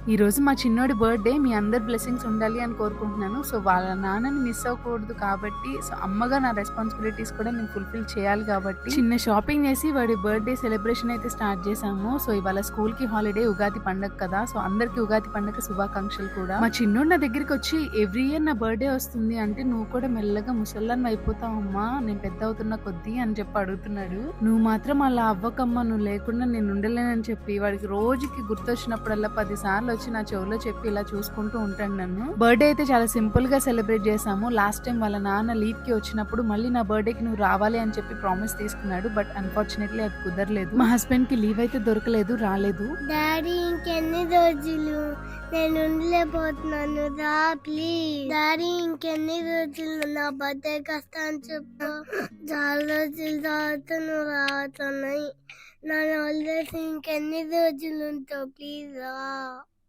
ఈ రోజు మా చిన్నోడి బర్త్‌డే. మీ అందరి బ్లెస్సింగ్స్ ఉండాలి అని కోరుకుంటున్నాను. సో, వాళ్ళ నాన్నని మిస్ అవ్వకూడదు కాబట్టి, సో, అమ్మగా నా రెస్పాన్సిబిలిటీస్ కూడా నేను ఫుల్‌ఫిల్ చేయాలి కాబట్టి, చిన్న షాపింగ్ చేసి వాడి బర్త్‌డే సెలబ్రేషన్ అయితే స్టార్ట్ చేశాము. సో, ఇవాళ స్కూల్‌కి హాలిడే, ఉగాది పండగ కదా! సో, అందరికీ ఉగాది పండగ శుభాకాంక్షలు కూడా. మా చిన్నోడు నా దగ్గరికొచ్చి ఎవ్రీ ఇయర్ నా బర్త్‌డే వస్తుంది అంటే, "నువ్వు కూడా మెల్లగా ముసల్దానివి అయిపోతావమ్మా, నేను పెద్ద అవుతున్న కొద్దీ" అని చెప్పి అడుగుతున్నాడు. "నువ్వు మాత్రం అలా అవ్వకమ్మా, నువ్వు లేకుండా నేను ఉండలేనని" చెప్పి వాడికి రోజుకి గుర్తొచ్చినప్పుడల్లా 10 సార్లు వచ్చి నా చెవిలో చెప్పి ఇలా చూసుకుంటూ ఉంటాడు నన్ను. బర్త్‌డే అయితే చాలా సింపుల్ గా సెలబ్రేట్ చేశాము. లాస్ట్ టైం వాళ్ళ నాన్న లీవ్ కి వచ్చినప్పుడు మళ్ళీ నా బర్త్‌డేకి నువ్వు రావాలి అని చెప్పి ప్రామిస్ తీసుకున్నాడు. బట్ అన్ఫార్చునేట్లీ అది కుదరలేదు. మా హస్బెండ్ కి లీవ్ అయితే దొరకలేదు, రాలేదు. డాడీ ఇంకెన్ని రోజులు నేను ఉండలేకపోతున్నాను, రా ప్లీజ్. డాడీ ఇంకెన్ని రోజులు నా బర్త్డేకి వస్తా అని చెప్పు. చాలా రోజుల తర్వాత నువ్వు రాతున్నాయి. నా హాలిడేస్ ఇంకెన్ని రోజులు ఉంటావు, ప్లీజ్ రా.